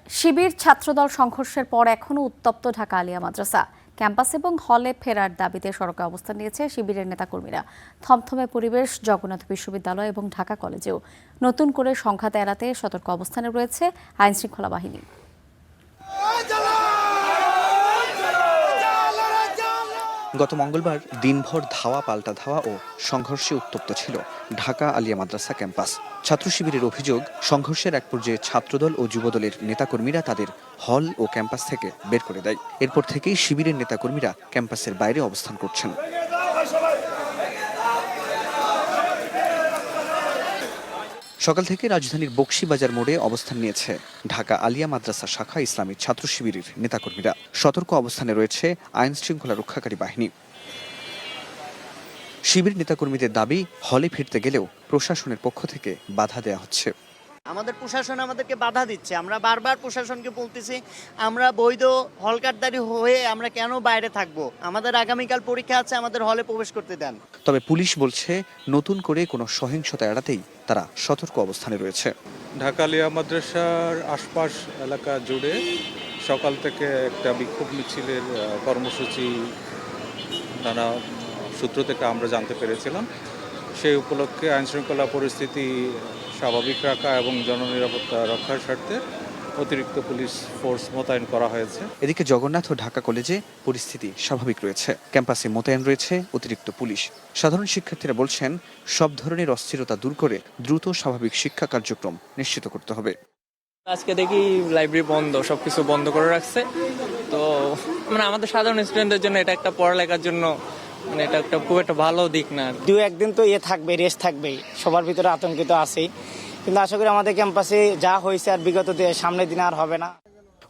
শিবির ছাত্রদল সংঘর্ষের পর এখনও উত্তপ্ত ঢাকা আলিয়া মাদ্রাসা ক্যাম্পাস এবং হলে ফেরার দাবিতে সড়কে অবস্থান নিয়েছে শিবিরের নেতাকর্মীরা। থমথমে পরিবেশ জগন্নাথ বিশ্ববিদ্যালয় এবং ঢাকা কলেজেও। নতুন করে সংঘাত এড়াতে সতর্ক অবস্থানে রয়েছে আইনশৃঙ্খলা বাহিনী। গত মঙ্গলবার দিনভর ধাওয়া পাল্টা ধাওয়া ও সংঘর্ষে উত্তপ্ত ছিল ঢাকা আলিয়া মাদ্রাসা ক্যাম্পাস। ছাত্র শিবিরের অভিযোগ, সংঘর্ষের এক পর্যায়ে ছাত্রদল ও যুবদলের নেতাকর্মীরা তাদের হল ও ক্যাম্পাস থেকে বের করে দেয়। এরপর থেকেই শিবিরের নেতাকর্মীরা ক্যাম্পাসের বাইরে অবস্থান করছেন। সকাল থেকে রাজধানীর বকশীবাজার মোড়ে অবস্থান নিয়েছে ঢাকা আলিয়া মাদ্রাসা শাখা ইসলামী ছাত্র শিবিরের নেতাকর্মীরা। সতর্ক অবস্থানে রয়েছে আইন শৃঙ্খলা রক্ষাকারী বাহিনী। শিবির নেতাকর্মীদের দাবি, হলে ফিরতে গেলেও প্রশাসনের পক্ষ থেকে বাধা দেওয়া হচ্ছে। আমাদের প্রশাসন আমাদেরকে বাধা দিচ্ছে। আমরা বারবার প্রশাসনকে বলতেছি, আমরা বৈধ হলকারদারি হয়ে আমরা কেন বাইরে থাকবো? আমাদের আগামীকাল পরীক্ষা আছে, আমাদের হলে প্রবেশ করতে দেন। তবে পুলিশ বলছে, নতুন করে কোনো সহিংসতা এড়াতেই তারা সতর্ক অবস্থানে রয়েছে। ঢাকা আলিয়া মাদ্রাসার আশপাশ এলাকা জুড়ে সকাল থেকে একটা বিক্ষোভ মিছিলের কর্মসূচি নানা সূত্র থেকে আমরা জানতে পেরেছিলাম। সেই উপলক্ষে আইনশৃঙ্খলা পরিস্থিতি স্বাভাবিক রাখা এবং জননিরাপত্তা রক্ষার স্বার্থে অতিরিক্ত পুলিশ ফোর্স মোতায়েন করা হয়েছে। এদিকে জগন্নাথ ও ঢাকা কলেজে পরিস্থিতি স্বাভাবিক রয়েছে। ক্যাম্পাসে মোতায়েন রয়েছে অতিরিক্ত পুলিশ। সাধারণ শিক্ষার্থীরা বলছেন, সব ধরনের অস্থিরতা দূর করে দ্রুত স্বাভাবিক শিক্ষা কার্যক্রম নিশ্চিত করতে হবে। আজকে দেখি লাইব্রেরি বন্ধ, সবকিছু বন্ধ করে রাখছে। তো আমাদের সাধারণ স্টুডেন্টদের জন্য এটা একটা পড়ালেখার জন্য এটা একটা খুব একটা ভালো দিক না। দু একদিন তো থাকবে, রেস্ট থাকবে, সবার ভিতরে আতঙ্কিত আছেই, কিন্তু আশা করি আমাদের ক্যাম্পাসে যা হয়েছে আর বিগত সামনের দিন আর হবে না।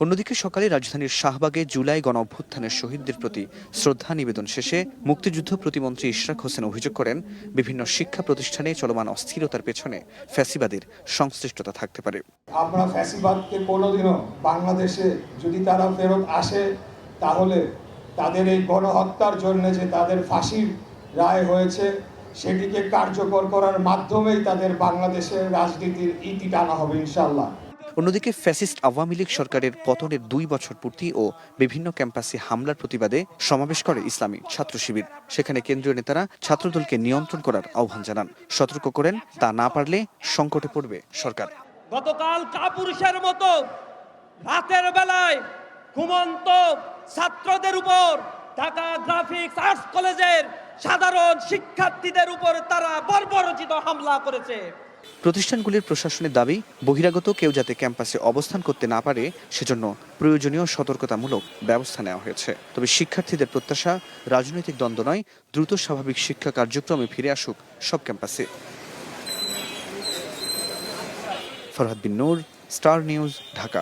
অন্যদিকে সকালে রাজধানীর শাহবাগে জুলাই গণ অভ্যুত্থানের শহীদদের প্রতি শ্রদ্ধা নিবেদন শেষে মুক্তিযুদ্ধ প্রতিমন্ত্রী ইশরাক হোসেন অভিযোগ করেন, বিভিন্ন শিক্ষা প্রতিষ্ঠানে চলমান অস্থিরতার পেছনে ফ্যাসিবাদের সংশ্লিষ্টতা থাকতে পারে। আমরা ফ্যাসিবাদকে কোনোদিনও বাংলাদেশে যদি তারা ফেরত আসে, তাহলে তাদের এই গণহত্যার জন্য যে তাদের ফাঁসির রায় হয়েছে, সেটিকে কার্যকর করার মাধ্যমেই তাদের বাংলাদেশের রাজনীতির ইতি টানা হবে ইনশাআল্লাহ। অন্যদিকে ফ্যাসিস্ট আওয়ামী লীগ সরকারের পতনের 2 বছর পূর্তি ও বিভিন্ন ক্যাম্পাসে হামলার প্রতিবাদে সমাবেশ করে ইসলামী ছাত্র শিবির। সেখানে কেন্দ্রীয় নেতারা ছাত্রদলকে নিয়ন্ত্রণ করার আহ্বান জানান। সতর্ক করেন, তা না পারলে সংকটে পড়বে সরকার। গতকাল কাপুরুষের মতো রাতের বেলায় ঘুমন্ত ছাত্রদের উপর ঢাকা গ্রাফিক্স আর্টস কলেজের সাধারণ শিক্ষার্থীদের উপর তারা বর্বরোচিত হামলা করেছে। প্রতিষ্ঠানগুলির প্রশাসনের দাবি, বহিরাগত কেউ যাতে ক্যাম্পাসে অবস্থান করতে না পারে সেজন্য প্রয়োজনীয় সতর্কতামূলক ব্যবস্থা নেওয়া হয়েছে। তবে শিক্ষার্থীদের প্রত্যাশা, রাজনৈতিক দ্বন্দ্ব নয়, দ্রুত স্বাভাবিক শিক্ষা কার্যক্রমে ফিরে আসুক সব ক্যাম্পাসে। ফরহাদ বিন নূর, স্টার নিউজ, ঢাকা।